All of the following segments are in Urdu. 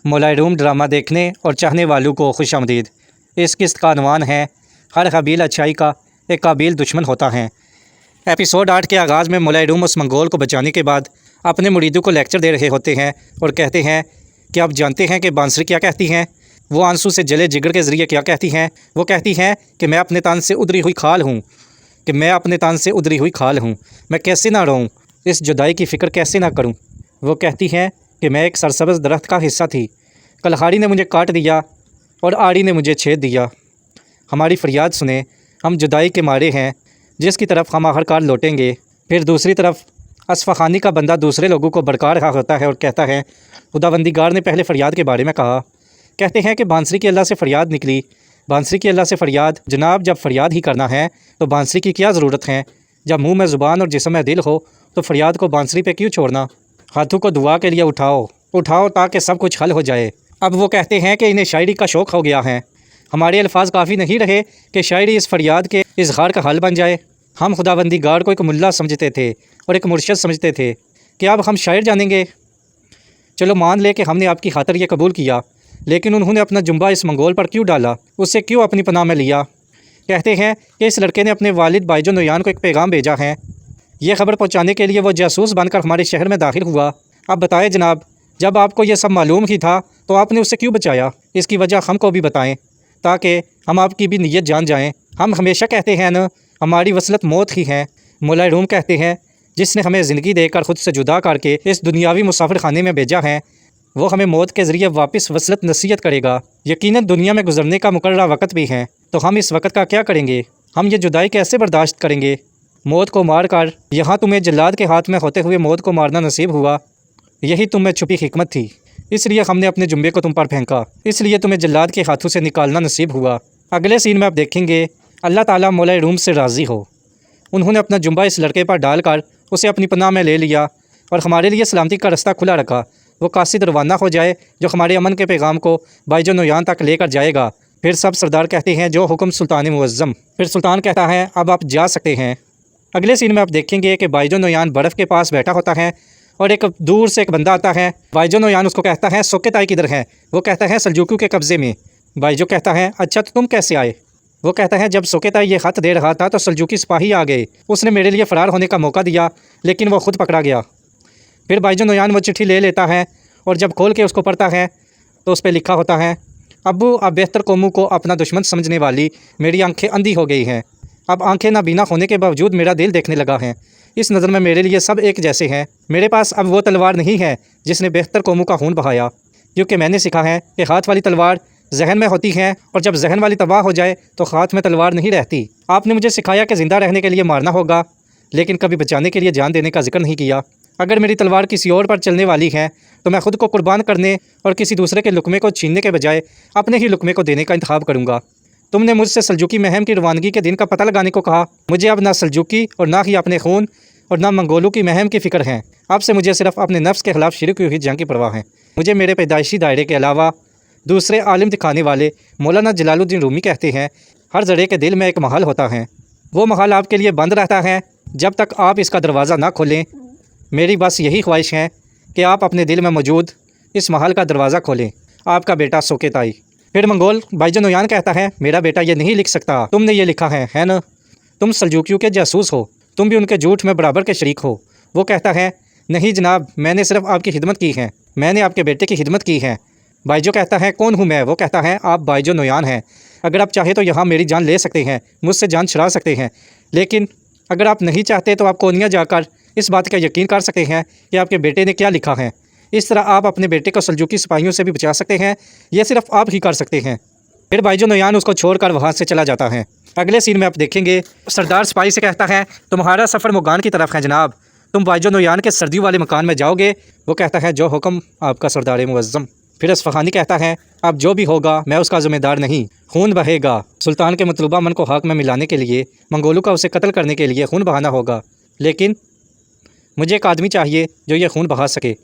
مولائے روم ڈرامہ دیکھنے اور چاہنے والوں کو خوش آمدید۔ اس قسط کا عنوان ہے ہر قبیل اچھائی کا ایک قابل دشمن ہوتا ہے۔ ایپیسوڈ 8 کے آغاز میں مولائے روم اس منگول کو بچانے کے بعد اپنے مریدوں کو لیکچر دے رہے ہوتے ہیں اور کہتے ہیں کہ آپ جانتے ہیں کہ بانسری کیا کہتی ہیں؟ وہ آنسو سے جلے جگر کے ذریعے کیا کہتی ہیں؟ وہ کہتی ہیں کہ میں اپنے تن سے ادری ہوئی کھال ہوں، میں کیسے نہ روؤں، اس جدائی کی فکر کیسے نہ کروں۔ وہ کہتی ہیں کہ میں ایک سرسبز درخت کا حصہ تھی، کلہاڑی نے مجھے کاٹ دیا اور آڑی نے مجھے چھید دیا۔ ہماری فریاد سنیں، ہم جدائی کے مارے ہیں جس کی طرف ہم آخر کار لوٹیں گے۔ پھر دوسری طرف اصفہانی کا بندہ دوسرے لوگوں کو بھڑکا رہا ہوتا ہے اور کہتا ہے خداوندگار نے پہلے فریاد کے بارے میں کہا۔ کہتے ہیں کہ بانسری کی اللہ سے فریاد نکلی۔ بانسری کی اللہ سے فریاد، جناب جب فریاد ہی کرنا ہے تو بانسری کی کیا ضرورت ہے؟ جب منہ میں زبان اور جسم میں دل ہو تو فریاد کو بانسری پہ کیوں چھوڑنا؟ ہاتھوں کو دعا کے لیے اٹھاؤ تاکہ سب کچھ حل ہو جائے۔ اب وہ کہتے ہیں کہ انہیں شاعری کا شوق ہو گیا ہے۔ ہمارے الفاظ کافی نہیں رہے کہ شاعری اس فریاد کے اظہار کا حل بن جائے۔ ہم خداوندگار کو ایک ملا سمجھتے تھے اور ایک مرشد سمجھتے تھے کہ اب ہم شاعر جانیں گے۔ چلو مان لے کہ ہم نے آپ کی خاطر یہ قبول کیا، لیکن انہوں نے اپنا جنبہ اس منگول پر کیوں ڈالا؟ اسے کیوں اپنی پناہ میں لیا؟ کہتے ہیں کہ اس لڑکے نے اپنے والد بائجو نویان کو ایک پیغام بھیجا ہے۔ یہ خبر پہنچانے کے لیے وہ جاسوس بن کر ہمارے شہر میں داخل ہوا۔ اب بتائیں جناب، جب آپ کو یہ سب معلوم ہی تھا تو آپ نے اسے کیوں بچایا؟ اس کی وجہ ہم کو بھی بتائیں تاکہ ہم آپ کی بھی نیت جان جائیں۔ ہم ہمیشہ کہتے ہیں نا، ہماری وصلت موت ہی ہے۔ مولائے روم کہتے ہیں جس نے ہمیں زندگی دے کر خود سے جدا کر کے اس دنیاوی مسافر خانے میں بھیجا ہے، وہ ہمیں موت کے ذریعے واپس وصلت نصیحت کرے گا۔ یقیناً دنیا میں گزرنے کا مقررہ وقت بھی ہے، تو ہم اس وقت کا کیا کریں گے؟ ہم یہ جدائی کیسے برداشت کریں گے؟ موت کو مار کر یہاں تمہیں جلاد کے ہاتھ میں ہوتے ہوئے موت کو مارنا نصیب ہوا، یہی تم میں چھپی حکمت تھی، اس لیے ہم نے اپنے جنبے کو تم پر پھینکا، اس لیے تمہیں جلاد کے ہاتھوں سے نکالنا نصیب ہوا۔ اگلے سین میں آپ دیکھیں گے اللہ تعالیٰ مولائے روم سے راضی ہو، انہوں نے اپنا جنبہ اس لڑکے پر ڈال کر اسے اپنی پناہ میں لے لیا اور ہمارے لیے سلامتی کا رستہ کھلا رکھا۔ وہ قاصد روانہ ہو جائے جو ہمارے امن کے پیغام کو بائجو نویان تک لے کر جائے گا۔ پھر سب سردار کہتے ہیں جو حکم سلطان معظم۔ پھر سلطان کہتا ہے اب آپ جا سکتے ہیں۔ اگلے سین میں آپ دیکھیں گے کہ بائجو نویان برف کے پاس بیٹھا ہوتا ہے اور ایک دور سے ایک بندہ آتا ہے۔ بائجو نویان اس کو کہتا ہے سوکے تائی کدھر ہے؟ وہ کہتا ہے سلجوکیوں کے قبضے میں۔ بائجو کہتا ہے اچھا تو تم کیسے آئے؟ وہ کہتا ہے جب سوکے تائی یہ خط دے رہا تھا تو سلجوکی سپاہی آ گئے، اس نے میرے لیے فرار ہونے کا موقع دیا لیکن وہ خود پکڑا گیا۔ پھر بائجو نویان وہ چٹھی لے لیتا ہے اور جب کھول کے اس کو پڑھتا ہے تو اس پہ لکھا ہوتا ہے ابو اب بہتر قوموں کو اپنا دشمن سمجھنے والی میری آنکھیں اندھی ہو گئی ہیں، اب آنکھیں نابینا ہونے کے باوجود میرا دل دیکھنے لگا ہے، اس نظر میں میرے لیے سب ایک جیسے ہیں۔ میرے پاس اب وہ تلوار نہیں ہے جس نے بہتر قوموں کا خون بہایا، کیونکہ میں نے سیکھا ہے کہ ہاتھ والی تلوار ذہن میں ہوتی ہے اور جب ذہن والی تباہ ہو جائے تو ہاتھ میں تلوار نہیں رہتی۔ آپ نے مجھے سکھایا کہ زندہ رہنے کے لیے مارنا ہوگا، لیکن کبھی بچانے کے لیے جان دینے کا ذکر نہیں کیا۔ اگر میری تلوار کسی اور پر چلنے والی ہے تو میں خود کو قربان کرنے اور کسی دوسرے کے لقمے کو چھیننے کے بجائے اپنے ہی لقمے کو دینے کا انتخاب کروں گا۔ تم نے مجھ سے سلجوکی مہم کی روانگی کے دن کا پتہ لگانے کو کہا، مجھے اب نہ سلجوکی اور نہ ہی اپنے خون اور نہ منگولوں کی مہم کی فکر ہے، اب سے مجھے صرف اپنے نفس کے خلاف شروع کی ہوئی جنگ کی پرواہ ہے۔ مجھے میرے پیدائشی دائرے کے علاوہ دوسرے عالم دکھانے والے مولانا جلال الدین رومی کہتے ہیں ہر زرے کے دل میں ایک محل ہوتا ہے، وہ محل آپ کے لیے بند رہتا ہے جب تک آپ اس کا دروازہ نہ کھولیں۔ میری بس یہی خواہش ہے کہ آپ اپنے دل میں موجود اس محل کا دروازہ کھولیں۔ آپ کا بیٹا سوکے تائی۔ پھر منگول بائجو نویان کہتا ہے میرا بیٹا یہ نہیں لکھ سکتا، تم نے یہ لکھا ہے نا؟ تم سلجوکیوں کے جاسوس ہو، تم بھی ان کے جھوٹ میں برابر کے شریک ہو۔ وہ کہتا ہے نہیں جناب، میں نے صرف آپ کی خدمت کی ہے، میں نے آپ کے بیٹے کی خدمت کی ہے۔ بائجو کہتا ہے کون ہوں میں؟ وہ کہتا ہے آپ بائجو نویان ہیں، اگر آپ چاہے تو یہاں میری جان لے سکتے ہیں، مجھ سے جان چھڑا سکتے ہیں، لیکن اگر آپ نہیں چاہتے تو آپ کونیا جا کر اس بات کا یقین کر سکتے ہیں کہ آپ کے بیٹے نے کیا لکھا ہے۔ اس طرح آپ اپنے بیٹے کو سلجوکی سپاہیوں سے بھی بچا سکتے ہیں، یہ صرف آپ ہی کر سکتے ہیں۔ پھر بائجو نویان اس کو چھوڑ کر وہاں سے چلا جاتا ہے۔ اگلے سین میں آپ دیکھیں گے سردار سپاہی سے کہتا ہے تمہارا سفر مغان کی طرف ہے جناب، تم بائجو نویان کے سردیوں والے مکان میں جاؤ گے؟ وہ کہتا ہے جو حکم آپ کا سردار معظم۔ پھر اصفہانی کہتا ہے اب جو بھی ہوگا میں اس کا ذمہ دار نہیں، خون بہے گا، سلطان کے مطلوبہ من کو حق میں ملانے کے لیے منگولوں کا اسے قتل کرنے کے لیے خون بہانا ہوگا، لیکن مجھے ایک آدمی چاہیے جو یہ خون بہا سکے۔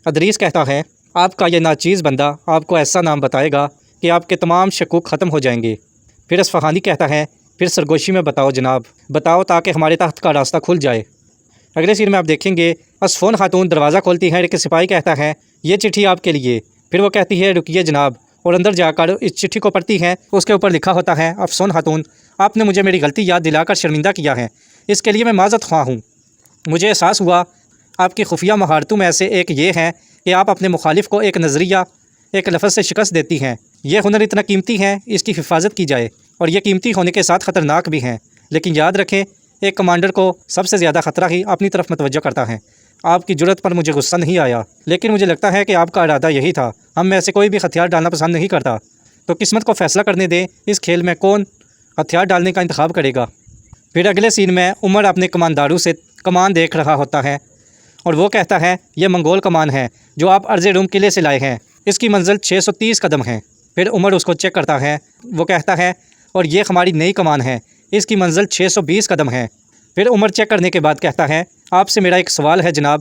ادریس کہتا ہے آپ کا یہ ناچیز بندہ آپ کو ایسا نام بتائے گا کہ آپ کے تمام شکوک ختم ہو جائیں گے۔ پھر اصفہانی کہتا ہے پھر سرگوشی میں بتاؤ جناب، بتاؤ تاکہ ہمارے تخت کا راستہ کھل جائے۔ اگلے سین میں آپ دیکھیں گے اصفون خاتون دروازہ کھولتی ہے، ایک سپاہی کہتا ہے یہ چٹھی آپ کے لیے، پھر وہ کہتی ہے رکیے جناب، اور اندر جا کر اس چٹھی کو پڑھتی ہے۔ اس کے اوپر لکھا ہوتا ہے افسون خاتون، آپ نے مجھے میری غلطی یاد دلا کر شرمندہ کیا ہے، اس کے لیے میں معذرت خواہ ہوں۔ مجھے احساس ہوا آپ کی خفیہ مہارتوں میں سے ایک یہ ہے کہ آپ اپنے مخالف کو ایک نظریہ، ایک لفظ سے شکست دیتی ہیں۔ یہ ہنر اتنا قیمتی ہے، اس کی حفاظت کی جائے، اور یہ قیمتی ہونے کے ساتھ خطرناک بھی ہیں۔ لیکن یاد رکھیں، ایک کمانڈر کو سب سے زیادہ خطرہ ہی اپنی طرف متوجہ کرتا ہے۔ آپ کی جرأت پر مجھے غصہ نہیں آیا، لیکن مجھے لگتا ہے کہ آپ کا ارادہ یہی تھا۔ ہم میں سے کوئی بھی ہتھیار ڈالنا پسند نہیں کرتا، تو قسمت کو فیصلہ کرنے دیں اس کھیل میں کون ہتھیار ڈالنے کا انتخاب کرے گا۔ پھر اگلے سین میں عمر اپنے کمانداروں سے کمان دیکھ رہا ہوتا ہے، اور وہ کہتا ہے یہ منگول کمان ہے جو آپ ارض روم قلعے سے لائے ہیں، اس کی منزل 630 قدم ہے۔ پھر عمر اس کو چیک کرتا ہے، وہ کہتا ہے اور یہ ہماری نئی کمان ہے، اس کی منزل 620 قدم ہے۔ پھر عمر چیک کرنے کے بعد کہتا ہے آپ سے میرا ایک سوال ہے جناب۔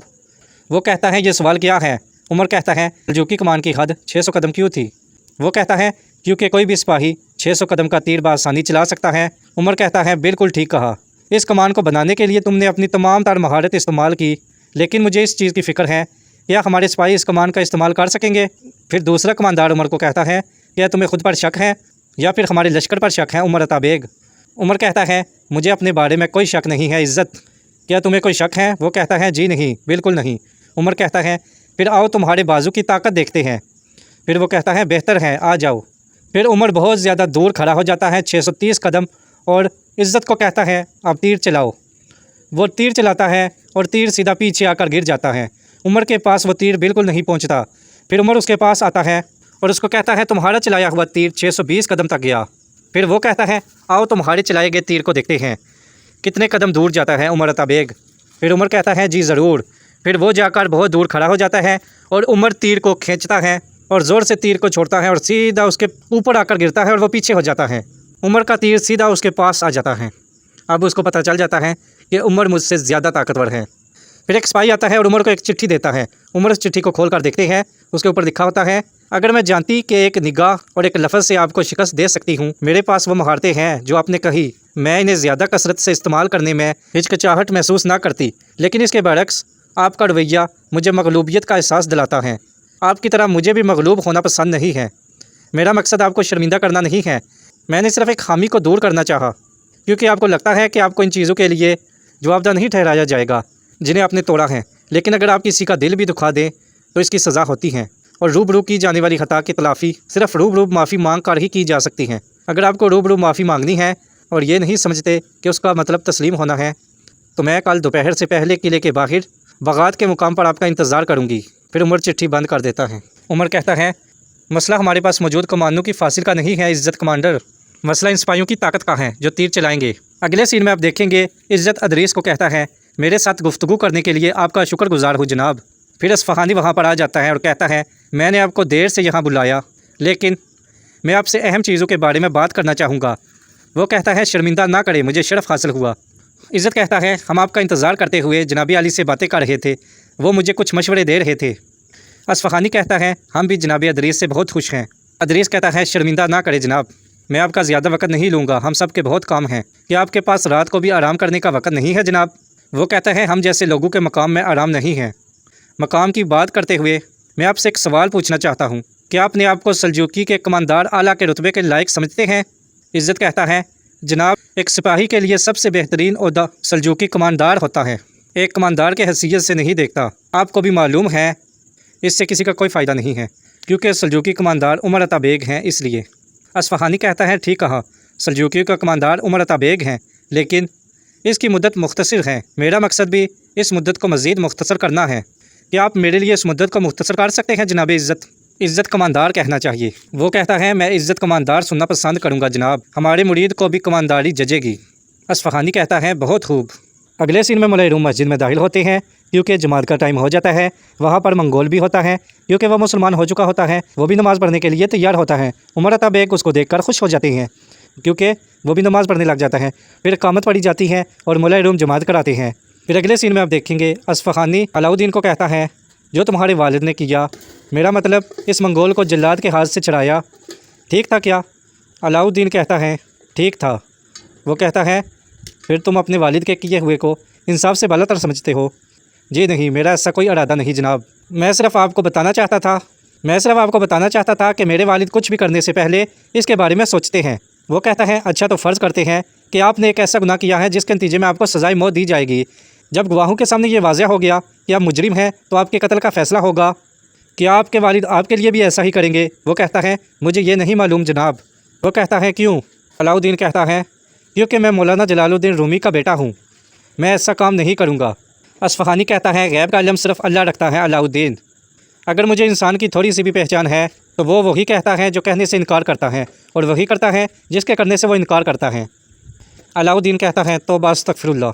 وہ کہتا ہے یہ سوال کیا ہے؟ عمر کہتا ہے سلجوقی کمان کی حد 600 قدم کیوں تھی؟ وہ کہتا ہے کیونکہ کوئی بھی سپاہی 600 قدم کا تیر بآسانی چلا سکتا ہے۔ عمر کہتا ہے بالکل ٹھیک کہا، اس کمان کو بنانے کے لیے تم نے اپنی تمام تر مہارت استعمال کی، لیکن مجھے اس چیز کی فکر ہے کیا ہمارے سپاہی اس کمان کا استعمال کر سکیں گے؟ پھر دوسرا کماندار عمر کو کہتا ہے کیا تمہیں خود پر شک ہے یا پھر ہمارے لشکر پر شک ہے عمر عطا بیگ؟ عمر کہتا ہے مجھے اپنے بارے میں کوئی شک نہیں ہے عزت، کیا تمہیں کوئی شک ہے؟ وہ کہتا ہے جی نہیں، بالکل نہیں۔ عمر کہتا ہے پھر آؤ تمہارے بازو کی طاقت دیکھتے ہیں۔ پھر وہ کہتا ہے بہتر ہے، آ جاؤ۔ پھر عمر بہت زیادہ دور کھڑا ہو جاتا ہے 630 قدم، اور عزت کو کہتا ہے اب تیر چلاؤ۔ وہ تیر چلاتا ہے اور تیر سیدھا پیچھے آ کر گر جاتا ہے۔ عمر کے پاس وہ تیر بالکل نہیں پہنچتا۔ پھر عمر اس کے پاس آتا ہے اور اس کو کہتا ہے تمہارا چلایا ہوا تیر 620 قدم تک گیا۔ پھر وہ کہتا ہے آؤ تمہارے چلائے گئے تیر کو دیکھتے ہیں کتنے قدم دور جاتا ہے عمر عطا بیگ۔ پھر عمر کہتا ہے جی ضرور۔ پھر وہ جا کر بہت دور کھڑا ہو جاتا ہے اور عمر تیر کو کھینچتا ہے اور زور سے تیر کو چھوڑتا ہے اور سیدھا اس کے اوپر آ کر گرتا ہے اور وہ پیچھے ہو جاتا ہے۔ عمر کا تیر سیدھا اس کے پاس آ جاتا ہے۔ اب اس کو پتہ چل جاتا ہے کہ عمر مجھ سے زیادہ طاقتور ہے۔ پھر ایک سپاہی آتا ہے اور عمر کو ایک چٹھی دیتا ہے۔ عمر اس چٹھی کو کھول کر دیکھتے ہیں، اس کے اوپر لکھا ہوتا ہے اگر میں جانتی کہ ایک نگاہ اور ایک لفظ سے آپ کو شکست دے سکتی ہوں، میرے پاس وہ مہارتیں ہیں جو آپ نے کہی، میں انہیں زیادہ کثرت سے استعمال کرنے میں ہچکچاہٹ محسوس نہ کرتی، لیکن اس کے برعکس آپ کا رویہ مجھے مغلوبیت کا احساس دلاتا ہے۔ آپ کی طرح مجھے بھی مغلوب ہونا پسند نہیں ہے۔ میرا مقصد آپ کو شرمندہ کرنا نہیں ہے، میں نے صرف ایک خامی کو دور کرنا چاہا، کیونکہ آپ کو لگتا ہے کہ آپ کو ان چیزوں کے لیے جواب دہ نہیں ٹھہرایا جائے گا جنہیں آپ نے توڑا ہے، لیکن اگر آپ کسی کا دل بھی دکھا دیں تو اس کی سزا ہوتی ہے، اور روبرو کی جانے والی خطا کی تلافی صرف روبرو معافی مانگ کر ہی کی جا سکتی ہے۔ اگر آپ کو روبرو معافی مانگنی ہے اور یہ نہیں سمجھتے کہ اس کا مطلب تسلیم ہونا ہے، تو میں کل دوپہر سے پہلے قلعے کے باہر بغات کے مقام پر آپ کا انتظار کروں گی۔ پھر عمر چٹھی بند کر دیتا ہے۔ عمر کہتا ہے مسئلہ ہمارے پاس موجود کمانوں کی فاصل کا نہیں ہے عزت کمانڈر، مسئلہ ان سپاہیوں کی طاقت کا ہے جو تیر چلائیں گے۔ اگلے سین میں آپ دیکھیں گے عزت ادریس کو کہتا ہے میرے ساتھ گفتگو کرنے کے لیے آپ کا شکر گزار ہوں جناب۔ پھر اصفہانی وہاں پر آ جاتا ہے اور کہتا ہے میں نے آپ کو دیر سے یہاں بلایا، لیکن میں آپ سے اہم چیزوں کے بارے میں بات کرنا چاہوں گا۔ وہ کہتا ہے شرمندہ نہ کرے، مجھے شرف حاصل ہوا۔ عزت کہتا ہے ہم آپ کا انتظار کرتے ہوئے جناب عالی سے باتیں کر رہے تھے، وہ مجھے کچھ مشورے دے رہے تھے۔ اصفہانی کہتا ہے ہم بھی جناب ادریس سے بہت خوش ہیں۔ ادریس کہتا ہے شرمندہ نہ کرے جناب، میں آپ کا زیادہ وقت نہیں لوں گا، ہم سب کے بہت کام ہیں، کیا آپ کے پاس رات کو بھی آرام کرنے کا وقت نہیں ہے جناب؟ وہ کہتا ہے ہم جیسے لوگوں کے مقام میں آرام نہیں ہے۔ مقام کی بات کرتے ہوئے میں آپ سے ایک سوال پوچھنا چاہتا ہوں، کیا اپنے آپ کو سلجوقی کے کماندار اعلیٰ کے رتبے کے لائق سمجھتے ہیں؟ عزت کہتا ہے جناب ایک سپاہی کے لیے سب سے بہترین عہدہ سلجوقی کماندار ہوتا ہے، ایک کماندار کے حیثیت سے نہیں دیکھتا۔ آپ کو بھی معلوم ہے اس سے کسی کا کوئی فائدہ نہیں ہے، کیونکہ سلجوقی کماندار عمر عطا بیگ ہیں اس لیے۔ اصفہانی کہتا ہے ٹھیک کہا، سلجوقیوں کا کماندار عمر عطا بیگ ہیں، لیکن اس کی مدت مختصر ہے، میرا مقصد بھی اس مدت کو مزید مختصر کرنا ہے۔ کیا آپ میرے لیے اس مدت کو مختصر کر سکتے ہیں جناب عزت؟ عزت کماندار کہنا چاہیے۔ وہ کہتا ہے میں عزت کماندار سننا پسند کروں گا جناب، ہمارے مرید کو بھی کمانداری ججے گی۔ اصفہانی کہتا ہے بہت خوب۔ اگلے سین میں مولائے روم مسجد میں داخل ہوتے ہیں کیونکہ جماعت کا ٹائم ہو جاتا ہے۔ وہاں پر منگول بھی ہوتا ہے کیونکہ وہ مسلمان ہو چکا ہوتا ہے، وہ بھی نماز پڑھنے کے لیے تیار ہوتا ہے۔ عمر عطا بیگ اس کو دیکھ کر خوش ہو جاتے ہیں کیونکہ وہ بھی نماز پڑھنے لگ جاتا ہے۔ پھر اقامت پڑھی جاتی ہے اور مولائے روم جماعت کراتے ہیں۔ پھر اگلے سین میں آپ دیکھیں گے اصفہانی علاؤدین کو کہتا ہے جو تمہارے والد نے کیا، میرا مطلب اس منگول کو جلاد کے ہاتھ سے چھڑایا، ٹھیک تھا کیا؟ علاؤدین کہتا ہے ٹھیک تھا۔ وہ کہتا ہے پھر تم اپنے والد کے کیے ہوئے کو انصاف سے بالا تر سمجھتے ہو؟ جی نہیں، میرا ایسا کوئی ارادہ نہیں جناب، میں صرف آپ کو بتانا چاہتا تھا میں صرف آپ کو بتانا چاہتا تھا کہ میرے والد کچھ بھی کرنے سے پہلے اس کے بارے میں سوچتے ہیں۔ وہ کہتا ہے اچھا تو فرض کرتے ہیں کہ آپ نے ایک ایسا گناہ کیا ہے جس کے نتیجے میں آپ کو سزائے موت دی جائے گی۔ جب گواہوں کے سامنے یہ واضح ہو گیا کہ آپ مجرم ہیں تو آپ کے قتل کا فیصلہ ہوگا۔ کیا آپ کے والد آپ کے لیے بھی ایسا ہی کریں گے؟ وہ کہتا ہے مجھے یہ نہیں معلوم جناب۔ وہ کہتا ہے کیوں؟ علاؤالدین کہتا ہے کیونکہ میں مولانا جلال الدین رومی کا بیٹا ہوں، میں ایسا کام نہیں کروں گا۔ اصفہانی کہتا ہے غیب کا علم صرف اللہ رکھتا ہے علاؤالدین، اگر مجھے انسان کی تھوڑی سی بھی پہچان ہے تو وہ وہی کہتا ہے جو کہنے سے انکار کرتا ہے، اور وہی کرتا ہے جس کے کرنے سے وہ انکار کرتا ہے۔ علاؤالدین کہتا ہے توبہ استغفر اللہ۔